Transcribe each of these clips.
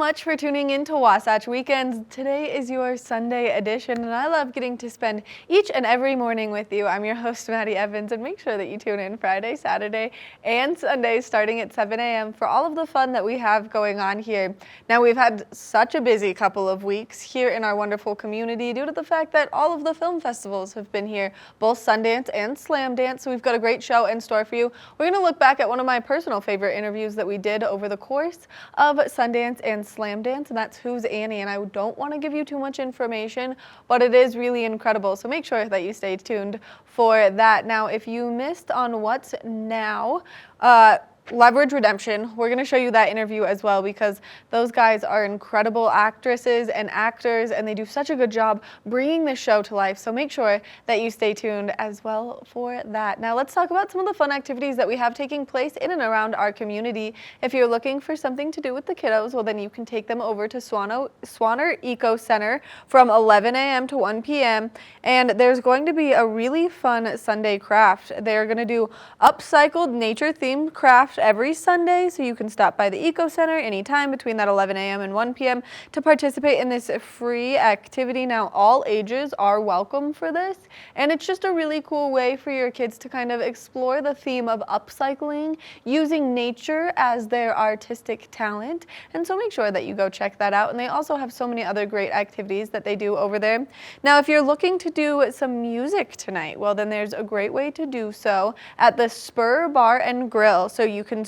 much for tuning in to Wasatch Weekends. Today is your Sunday edition, and I love getting to spend each and every morning with you. I'm your host, Maddie Evans, and make sure that you tune in Friday, Saturday, and Sunday starting at 7 a.m. for all of the fun that we have going on here. Now, we've had such a busy couple of weeks here in our wonderful community due to the fact that all of the film festivals have been here, both Sundance and Slam Dance, so we've got a great show in store for you. We're going to look back at one of my personal favorite interviews that we did over the course of Sundance and Slam Dance, and that's Who's Annie, and I don't want to give you too much information, but it is really incredible, so make sure that you stay tuned for that. Now, if you missed on What's Now, Leverage Redemption, we're going to show you that interview as well because those guys are incredible actresses and actors, and they do such a good job bringing this show to life, so make sure that you stay tuned as well for that. Now let's talk about some of the fun activities that we have taking place in and around our community. If you're looking for something to do with the kiddos, well then you can take them over to Swanner Eco Center from 11 a.m. to 1 p.m. and there's going to be a really fun Sunday craft. They're going to do upcycled nature-themed craft every Sunday, so you can stop by the Eco Center anytime between that 11 a.m. and 1 p.m. to participate in this free activity. Now, all ages are welcome for this, and it's just a really cool way for your kids to kind of explore the theme of upcycling, using nature as their artistic talent, and so make sure that you go check that out. And they also have so many other great activities that they do over there. Now, if you're looking to do some music tonight, well, then there's a great way to do so at the Spur Bar and Grill. So you can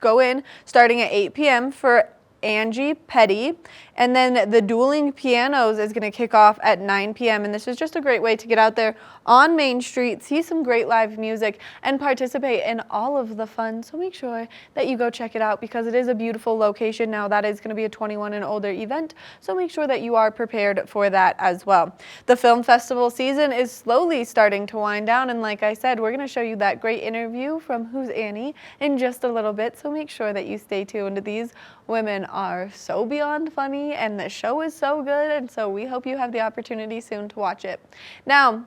go in starting at 8 p.m. for Angie Petty, and then the Dueling Pianos is going to kick off at 9 p.m. and this is just a great way to get out there on Main Street, see some great live music, and participate in all of the fun. So make sure that you go check it out because it is a beautiful location. Now, that is going to be a 21 and older event, so make sure that you are prepared for that as well. The film festival season is slowly starting to wind down, and like I said, we're going to show you that great interview from Who's Annie in just a little bit, so make sure that you stay tuned. These women are so beyond funny, and the show is so good, and so we hope you have the opportunity soon to watch it. Now,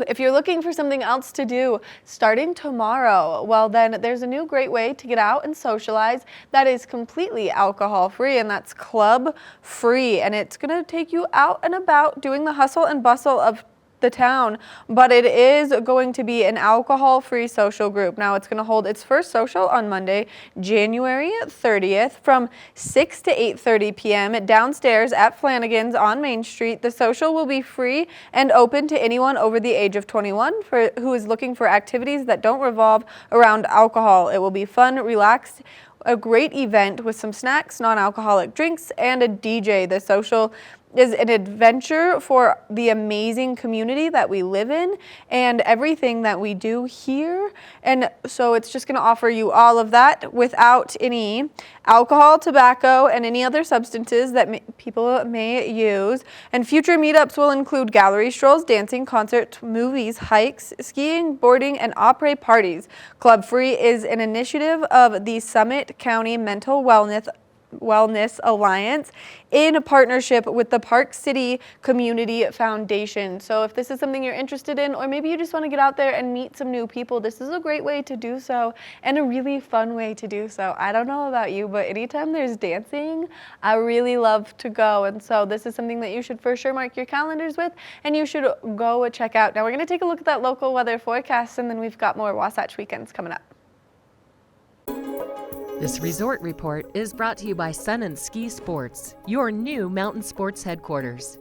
if you're looking for something else to do starting tomorrow, well then there's a new great way to get out and socialize that is completely alcohol free, and that's club free, and it's going to take you out and about doing the hustle and bustle of the town, but it is going to be an alcohol-free social group. Now, it's going to hold its first social on Monday, January 30th from 6 to 8:30 p.m. downstairs at Flanagan's on Main Street. The social will be free and open to anyone over the age of 21 who is looking for activities that don't revolve around alcohol. It will be fun, relaxed, a great event with some snacks, non-alcoholic drinks, and a DJ. The social is an adventure for the amazing community that we live in and everything that we do here. And so it's just going to offer you all of that without any alcohol, tobacco, and any other substances that people may use. And future meetups will include gallery strolls, dancing, concerts, movies, hikes, skiing, boarding, and après parties. Club Free is an initiative of the Summit County Mental Wellness Alliance in partnership with the Park City Community Foundation. So if this is something you're interested in, or maybe you just want to get out there and meet some new people, this is a great way to do so and a really fun way to do so. I don't know about you, but anytime there's dancing, I really love to go. And so this is something that you should for sure mark your calendars with, and you should go check out. Now we're going to take a look at that local weather forecast, and then we've got more Wasatch Weekends coming up. This resort report is brought to you by Sun and Ski Sports, your new mountain sports headquarters.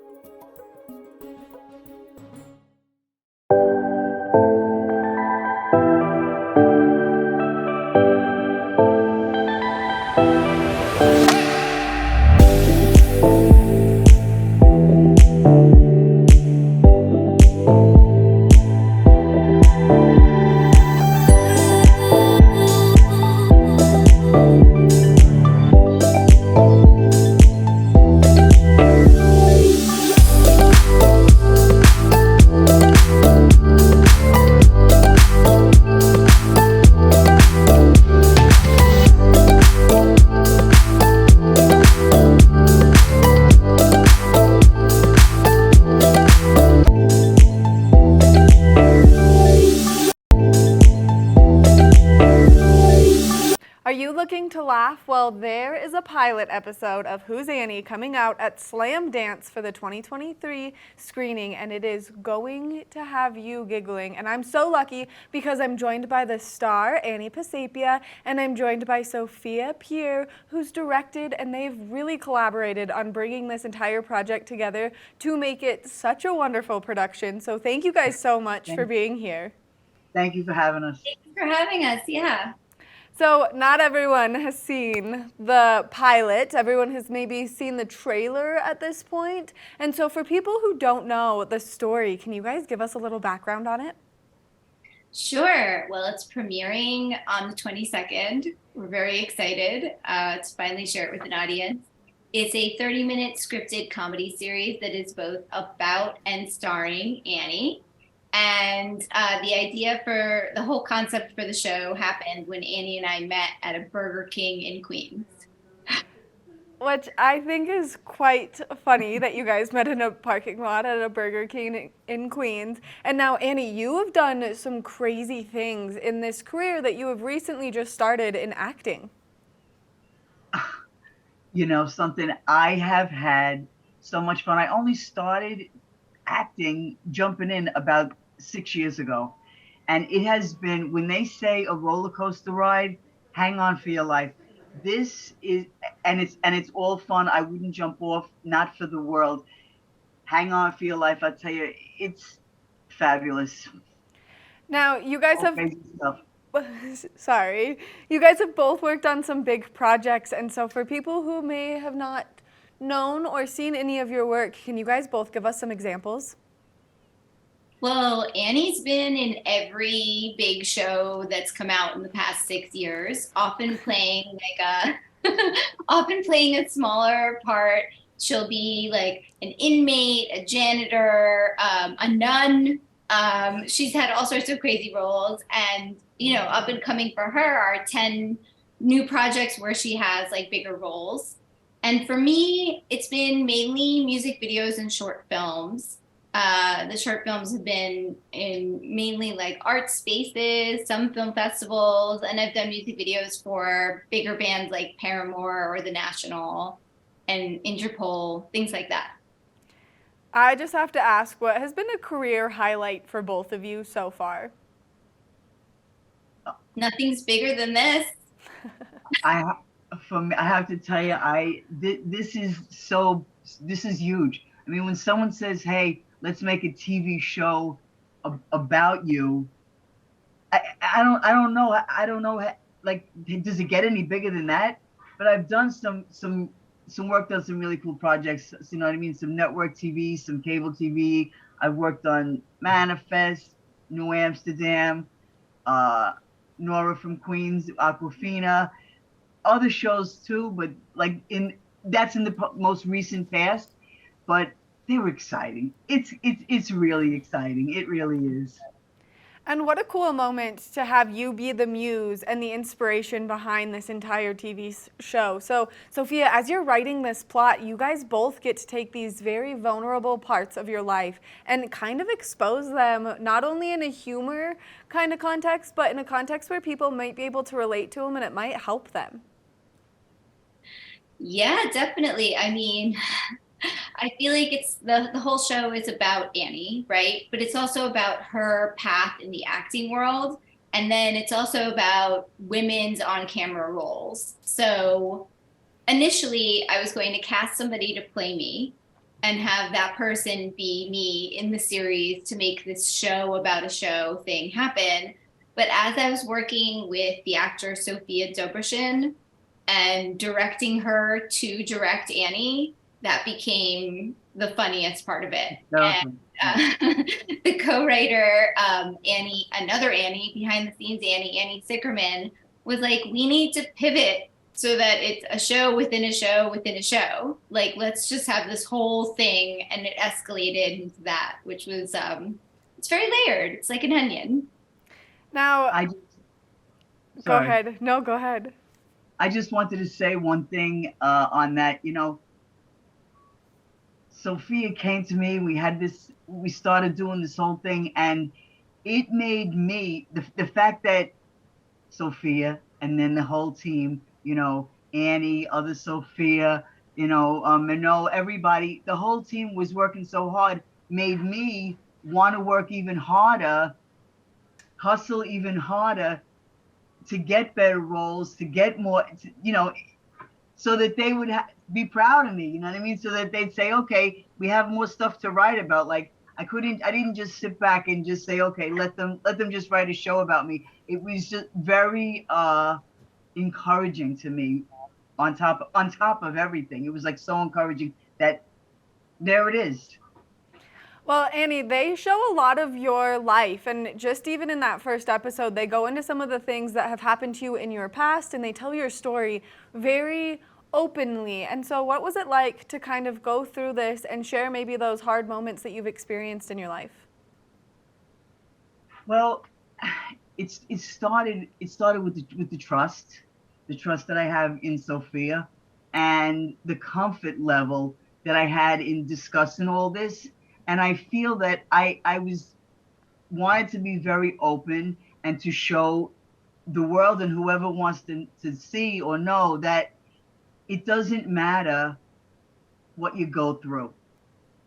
laugh? Well, there is a pilot episode of Who's Annie coming out at Slam Dance for the 2023 screening, and it is going to have you giggling. And I'm so lucky because I'm joined by the star, Annie Pasapia, and I'm joined by Sophia Pierre, who's directed, and they've really collaborated on bringing this entire project together to make it such a wonderful production. So thank you guys so much for being here. Thank you for having us. Thanks for having us. Yeah. So not everyone has seen the pilot. Everyone has maybe seen the trailer at this point. And so for people who don't know the story, can you guys give us a little background on it? Sure. Well, it's premiering on the 22nd. We're very excited to finally share it with an audience. It's a 30-minute scripted comedy series that is both about and starring Annie. And the idea for the whole concept for the show happened when Annie and I met at a Burger King in Queens. Which I think is quite funny that you guys met in a parking lot at a Burger King in Queens. And now, Annie, you have done some crazy things in this career that you have recently just started in acting. You know, something, I have had so much fun. I only started acting, jumping in about 6 years ago. And it has been, when they say a roller coaster ride, hang on for your life. This is, and it's all fun. I wouldn't jump off, not for the world. Hang on for your life. I tell you, it's fabulous. Now, you guys All have, crazy stuff. sorry, you guys have both worked on some big projects. And so for people who may have not known or seen any of your work, can you guys both give us some examples? Well, Annie's been in every big show that's come out in the past 6 years, often playing often playing a smaller part. She'll be like an inmate, a janitor, a nun. She's had all sorts of crazy roles, and up and coming for her are 10 new projects where she has like bigger roles. And for me, it's been mainly music videos and short films. The short films have been in mainly like art spaces, some film festivals, and I've done music videos for bigger bands like Paramore or The National and Interpol, things like that. I just have to ask, what has been a career highlight for both of you so far? Nothing's bigger than this. I have to tell you, this is huge. I mean, when someone says, "Hey, let's make a TV show about you," I don't know. Like, does it get any bigger than that? But I've done some work on some really cool projects. You know what I mean? Some network TV, some cable TV. I've worked on Manifest, New Amsterdam, Nora from Queens, Aquafina, other shows too. But like that's in the most recent past. But they're exciting. It's really exciting. It really is. And what a cool moment to have you be the muse and the inspiration behind this entire TV show. So, Sophia, as you're writing this plot, you guys both get to take these very vulnerable parts of your life and kind of expose them, not only in a humor kind of context, but in a context where people might be able to relate to them and it might help them. Yeah, definitely. I mean, I feel like it's the whole show is about Annie, right? But it's also about her path in the acting world. And then it's also about women's on-camera roles. So initially, I was going to cast somebody to play me and have that person be me in the series to make this show about a show thing happen. But as I was working with the actor Sophia Dobroshin and directing her to direct Annie, that became the funniest part of it. Definitely. And the co-writer, Annie, another Annie, behind the scenes Annie Sickerman, was like, we need to pivot so that it's a show within a show within a show. Like, let's just have this whole thing. And it escalated into that, which was, it's very layered. It's like an onion. Now, go sorry. ahead. No, go ahead. I just wanted to say one thing on that. Sophia came to me. We started doing this whole thing, and it made me, the fact that Sophia and then the whole team, Annie, other Sophia, Minot, everybody, the whole team was working so hard, made me want to work even harder, hustle even harder to get better roles, to get more, so that they would be proud of me. You know what I mean? So that they'd say, okay, we have more stuff to write about. Like I didn't just sit back and just say, okay, let them just write a show about me. It was just very encouraging to me. On top of everything, it was like so encouraging that there it is. Well, Annie, they show a lot of your life, and just even in that first episode, they go into some of the things that have happened to you in your past, and they tell your story very openly. And so what was it like to kind of go through this and share maybe those hard moments that you've experienced in your life? Well, it started with the trust that I have in Sophia, and the comfort level that I had in discussing all this. And I feel that I was wanted to be very open and to show the world and whoever wants to see or know that it doesn't matter what you go through.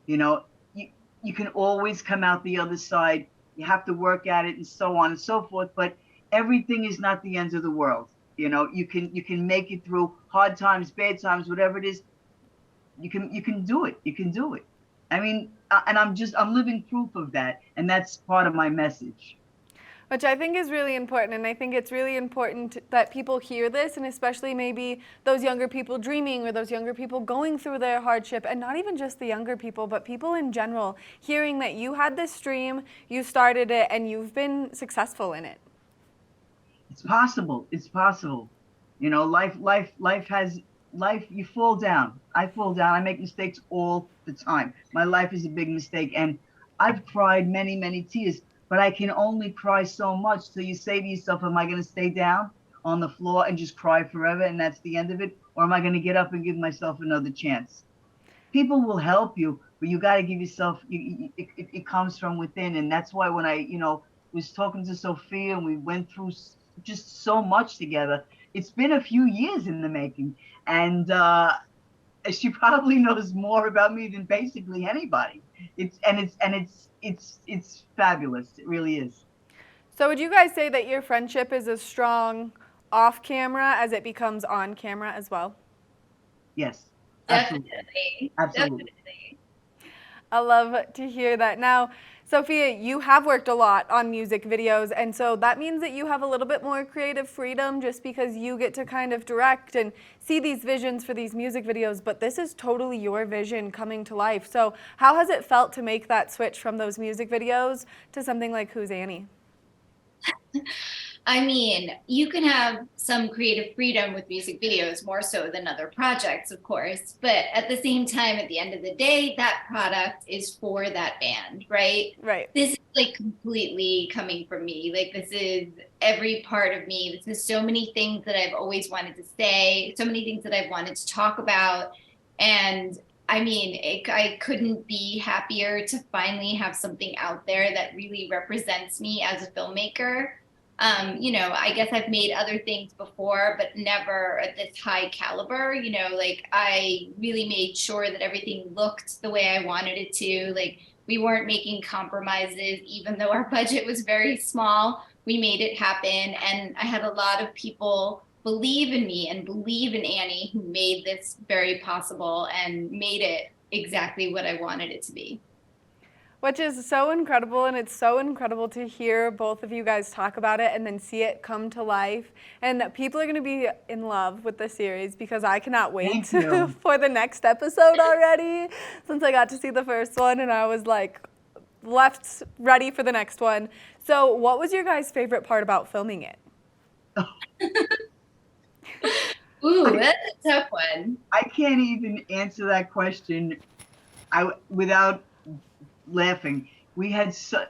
You know, you can always come out the other side. You have to work at it and so on and so forth. But everything is not the end of the world. You can make it through hard times, bad times, whatever it is. You can do it. You can do it. I mean, and I'm living proof of that, and that's part of my message. Which I think is really important, and I think it's really important that people hear this, and especially maybe those younger people dreaming or those younger people going through their hardship, and not even just the younger people, but people in general, hearing that you had this dream, you started it, and you've been successful in it. It's possible. It's possible. Life. You fall down. I fall down. I make mistakes all the time. My life is a big mistake, and I've cried many, many tears. But I can only cry so much till you say to yourself, "Am I going to stay down on the floor and just cry forever, and that's the end of it, or am I going to get up and give myself another chance?" People will help you, but you got to give yourself. It comes from within, and that's why when I, was talking to Sophia and we went through just so much together. It's been a few years in the making, and she probably knows more about me than basically anybody. It's fabulous. It really is. So would you guys say that your friendship is as strong off camera as it becomes on camera as well? Yes, absolutely, Definitely. absolutely. Definitely. I love to hear that. Now, Sophia, you have worked a lot on music videos, and so that means that you have a little bit more creative freedom just because you get to kind of direct and see these visions for these music videos, but this is totally your vision coming to life. So how has it felt to make that switch from those music videos to something like Who's Annie? I mean, you can have some creative freedom with music videos more so than other projects, of course. But at the same time, at the end of the day, that product is for that band, right? Right. This is like completely coming from me. Like, this is every part of me. This is so many things that I've always wanted to say, so many things that I've wanted to talk about. And I mean, I couldn't be happier to finally have something out there that really represents me as a filmmaker. I guess I've made other things before, but never at this high caliber. Like, I really made sure that everything looked the way I wanted it to. Like, we weren't making compromises, even though our budget was very small. We made it happen. And I had a lot of people believe in me and believe in Annie, who made this very possible and made it exactly what I wanted it to be. Which is so incredible, and it's so incredible to hear both of you guys talk about it and then see it come to life. And people are going to be in love with the series because I cannot wait Thank you. for the next episode already. Since I got to see the first one and I was like left ready for the next one. So what was your guys' favorite part about filming it? Ooh, that's a tough one. I can't even answer that question without laughing. We had Sophia,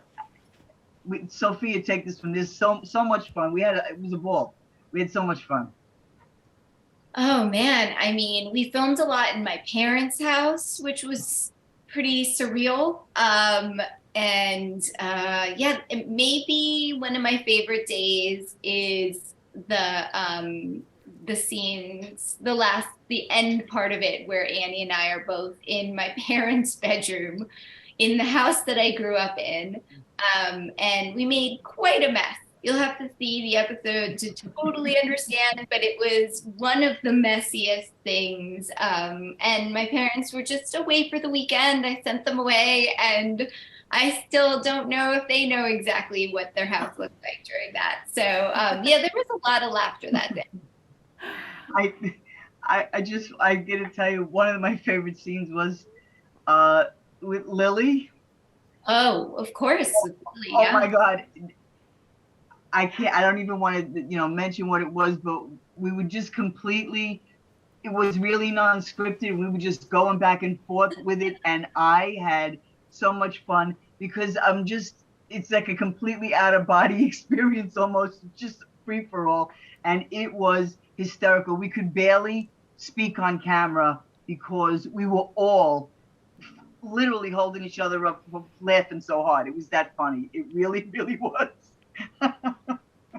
take this from this, so much fun. It was a ball. We had so much fun. Oh man, I mean, we filmed a lot in my parents' house, which was pretty surreal. Yeah, maybe one of my favorite days is the scenes, the end part of it where Annie and I are both in my parents' bedroom in the house that I grew up in. And we made quite a mess. You'll have to see the episode to totally understand, but it was one of the messiest things. And my parents were just away for the weekend. I sent them away, and I still don't know if they know exactly what their house looked like during that. So yeah, there was a lot of laughter that day. I get to tell you, one of my favorite scenes was with Lily. Oh, of course. Oh Yeah. my God. I don't even want to, mention what it was, but we would just completely, it was really non-scripted. We were just going back and forth with it. And I had so much fun because it's like a completely out of body experience, almost just free for all. And it was hysterical. We could barely speak on camera because we were all literally holding each other up, laughing so hard. It was that funny. It really, really was.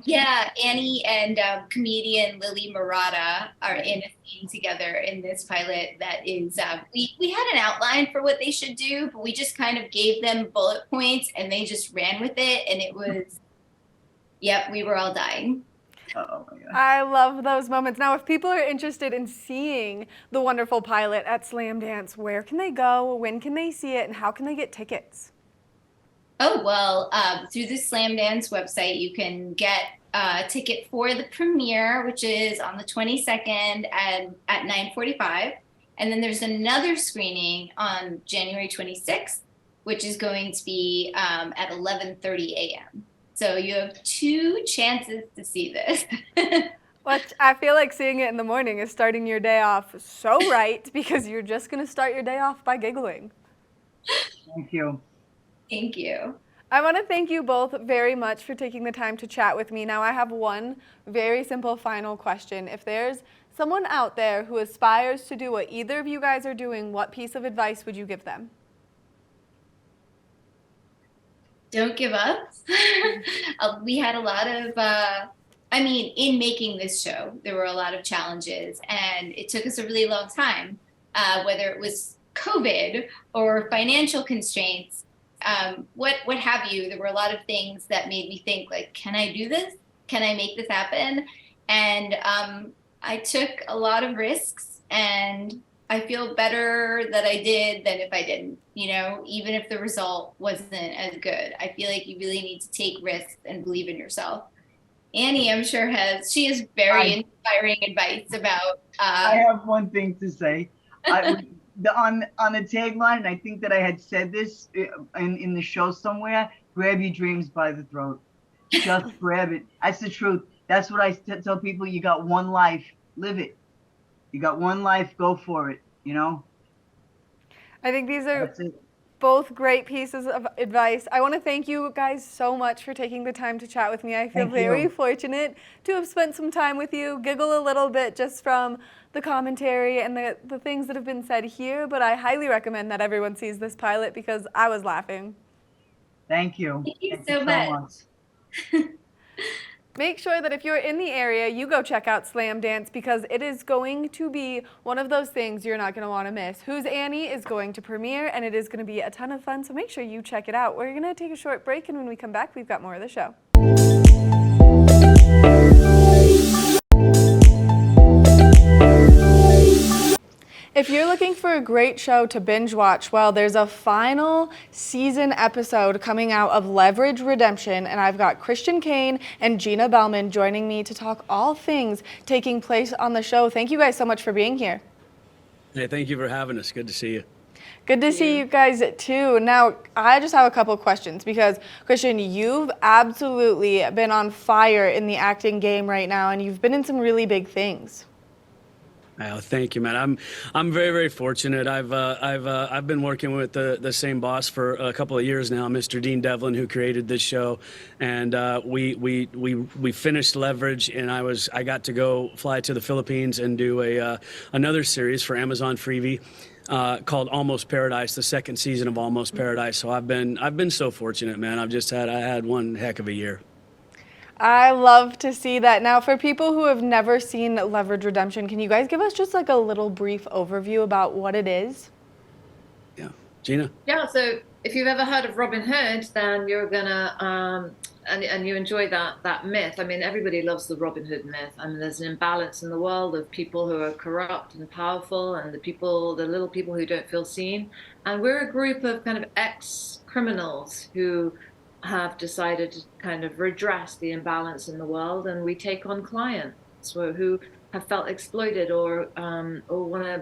Yeah, Annie and comedian Lily Murata are in a scene together in this pilot that is, we had an outline for what they should do, but we just kind of gave them bullet points and they just ran with it. And it was, yep, we were all dying. Oh my God. I love those moments. Now, if people are interested in seeing the wonderful pilot at Slam Dance, where can they go? When can they see it? And how can they get tickets? Oh, well, through the Slam Dance website, you can get a ticket for the premiere, which is on the 22nd at 9:45. And then there's another screening on January 26th, which is going to be at 11:30 a.m. So you have 2 chances to see this. Which I feel like seeing it in the morning is starting your day off so right, because you're just going to start your day off by giggling. Thank you. Thank you. I want to thank you both very much for taking the time to chat with me. Now, I have one very simple final question. If there's someone out there who aspires to do what either of you guys are doing, what piece of advice would you give them? Don't give up. We had a lot of, in making this show, there were a lot of challenges, and it took us a really long time, whether it was COVID or financial constraints, what have you. There were a lot of things that made me think, like, can I do this? Can I make this happen? And I took a lot of risks, and I feel better that I did than if I didn't, even if the result wasn't as good. I feel like you really need to take risks and believe in yourself. Annie, I'm sure she has very inspiring advice about. I have one thing to say. On the tagline, and I think that I had said this in the show somewhere, grab your dreams by the throat. Just grab it. That's the truth. That's what I tell people. You got one life, live it. You got one life, go for it, I think these are both great pieces of advice. I want to thank you guys so much for taking the time to chat with me. I feel very fortunate to have spent some time with you, giggle a little bit just from the commentary and the things that have been said here, but I highly recommend that everyone sees this pilot because I was laughing. Thank you. Thank you so much. Make sure that if you're in the area, you go check out Slam Dance because it is going to be one of those things you're not going to want to miss. Who's Annie is going to premiere, and it is going to be a ton of fun, so make sure you check it out. We're going to take a short break, and when we come back, we've got more of the show. If you're looking for a great show to binge watch, well, there's a final season episode coming out of Leverage Redemption, and I've got Christian Kane and Gina Bellman joining me to talk all things taking place on the show. Thank you guys so much for being here. Hey, thank you for having us. Good to see you. Good to see you guys too. Now, I just have a couple of questions because, Christian, you've absolutely been on fire in the acting game right now, and you've been in some really big things. Oh, thank you, man. I'm very, very fortunate. I've been working with the same boss for a couple of years now, Mr. Dean Devlin, who created this show, and we finished Leverage, and I got to go fly to the Philippines and do another series for Amazon Freevee called Almost Paradise, the second season of Almost Paradise. So I've been so fortunate, man. I had one heck of a year. I love to see that. Now, for people who have never seen Leverage Redemption, can you guys give us just like a little brief overview about what it is? Yeah, Gina. Yeah, so if you've ever heard of Robin Hood, then you're gonna and you enjoy that myth. I mean, everybody loves the Robin Hood myth. I mean, there's an imbalance in the world of people who are corrupt and powerful, and the little people who don't feel seen. And we're a group of kind of ex-criminals who have decided to kind of redress the imbalance in the world, and we take on clients who have felt exploited or want to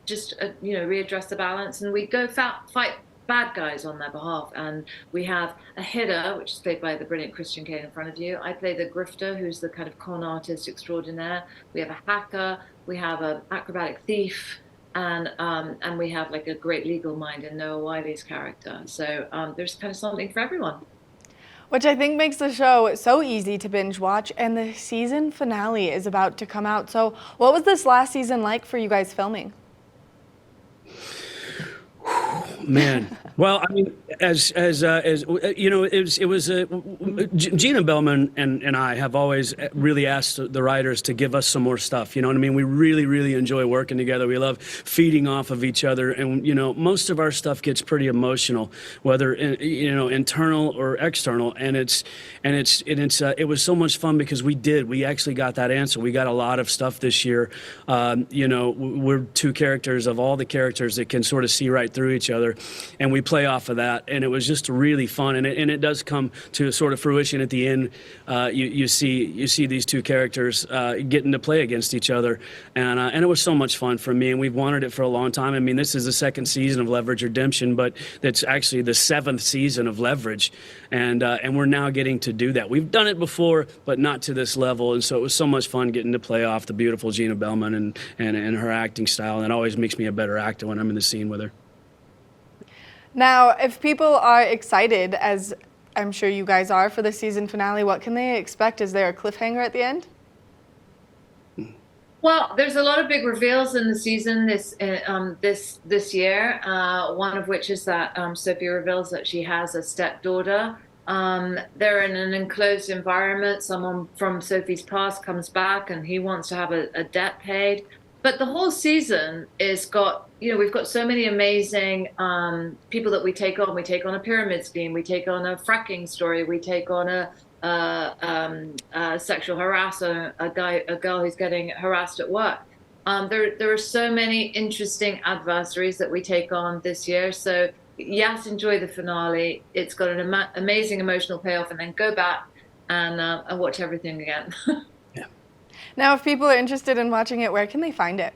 just readdress the balance, and we go fight bad guys on their behalf. And we have a hitter, which is played by the brilliant Christian Kane in front of you. I play the grifter, who's the kind of con artist extraordinaire. We have a hacker, we have an acrobatic thief, and we have like a great legal mind in Noah Wiley's character. So there's kind of something for everyone. Which I think makes the show so easy to binge watch, and the season finale is about to come out. So what was this last season like for you guys filming? Man, well, I mean, as you know, it was Gina Bellman and I have always really asked the writers to give us some more stuff. You know what I mean? We really enjoy working together. We love feeding off of each other, and most of our stuff gets pretty emotional, whether internal or external. And it was so much fun because we actually got that answer. We got a lot of stuff this year. We're two characters of all the characters that can sort of see right through each other, and we play off of that, and it was just really fun, and it does come to sort of fruition at the end. You see these two characters getting to play against each other, and it was so much fun for me, and we've wanted it for a long time. I mean, this is the second season of Leverage Redemption, but that's actually the 7th season of Leverage, and we're now getting to do that. We've done it before, but not to this level, and so it was so much fun getting to play off the beautiful Gina Bellman and her acting style, and it always makes me a better actor when I'm in the scene with her. Now, if people are excited, as I'm sure you guys are, for the season finale, what can they expect? Is there a cliffhanger at the end? Well, there's a lot of big reveals in the season this year. One of which is that Sophie reveals that she has a stepdaughter. They're in an enclosed environment. Someone from Sophie's past comes back, and he wants to have a debt paid. But the whole season is we've got so many amazing people that we take on. We take on a pyramid scheme. We take on a fracking story. We take on a sexual harasser, a girl who's getting harassed at work. There are so many interesting adversaries that we take on this year. So yes, enjoy the finale. It's got an amazing emotional payoff, and then go back and watch everything again. Now, if people are interested in watching it, where can they find it?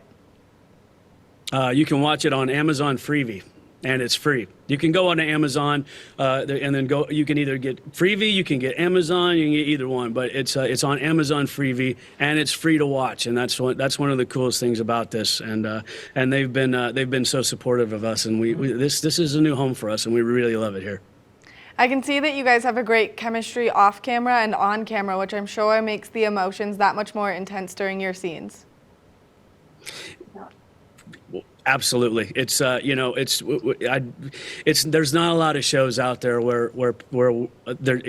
You can watch it on Amazon Freevee, and it's free. You can go on Amazon and then go. You can either get Freevee, you can get Amazon, you can get either one. But it's on Amazon Freevee, and it's free to watch. And that's one of the coolest things about this. And they've been so supportive of us, and this is a new home for us, and we really love it here. I can see that you guys have a great chemistry off camera and on camera, which I'm sure makes the emotions that much more intense during your scenes. Absolutely. It's there's not a lot of shows out there where there.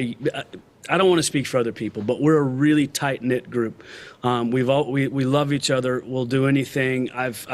I don't want to speak for other people, but we're a really tight knit group. We love each other. We'll do anything. I've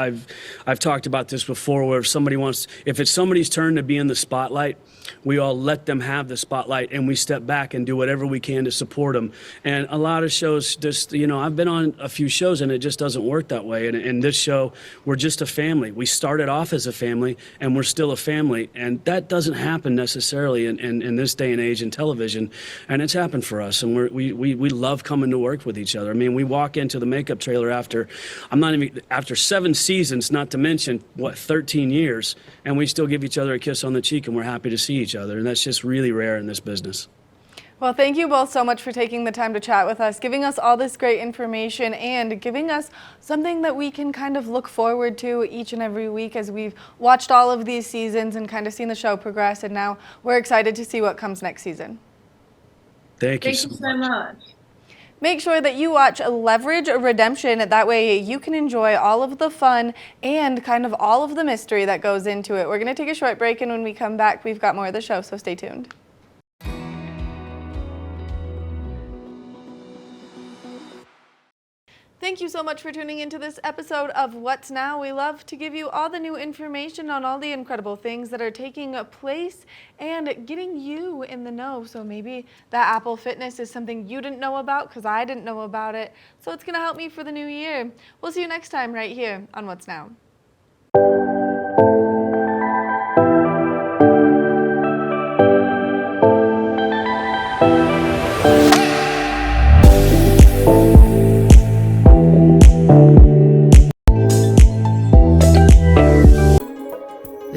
talked about this before, where if it's somebody's turn to be in the spotlight, we all let them have the spotlight, and we step back and do whatever we can to support them. And a lot of shows just, I've been on a few shows, and it just doesn't work that way. And in this show, we're just a family. We started off as a family, and we're still a family. And that doesn't happen necessarily in this day and age in television. And it's happened for us. And we love coming to work with each other. I mean, we walk into the makeup trailer after 7 seasons, not to mention 13 years, and we still give each other a kiss on the cheek, and we're happy to see each other, and that's just really rare in this business. Well, thank you both so much for taking the time to chat with us, giving us all this great information, and giving us something that we can kind of look forward to each and every week as we've watched all of these seasons and kind of seen the show progress, and now we're excited to see what comes next season. Thank you so much. Make sure that you watch Leverage Redemption. That way you can enjoy all of the fun and kind of all of the mystery that goes into it. We're going to take a short break, and when we come back, we've got more of the show, so stay tuned. Thank you so much for tuning into this episode of What's Now. We love to give you all the new information on all the incredible things that are taking place and getting you in the know. So maybe that Apple Fitness is something you didn't know about because I didn't know about it. So it's going to help me for the new year. We'll see you next time right here on What's Now.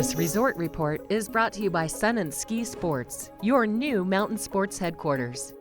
This resort report is brought to you by Sun and Ski Sports, your new mountain sports headquarters.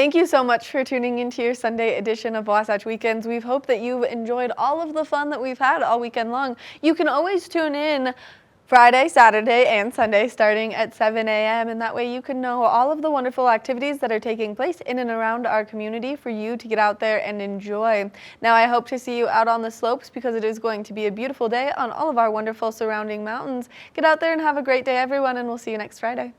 Thank you so much for tuning into your Sunday edition of Wasatch Weekends. We hope that you've enjoyed all of the fun that we've had all weekend long. You can always tune in Friday, Saturday, and Sunday starting at 7 a.m. and that way you can know all of the wonderful activities that are taking place in and around our community for you to get out there and enjoy. Now I hope to see you out on the slopes because it is going to be a beautiful day on all of our wonderful surrounding mountains. Get out there and have a great day, everyone, and we'll see you next Friday.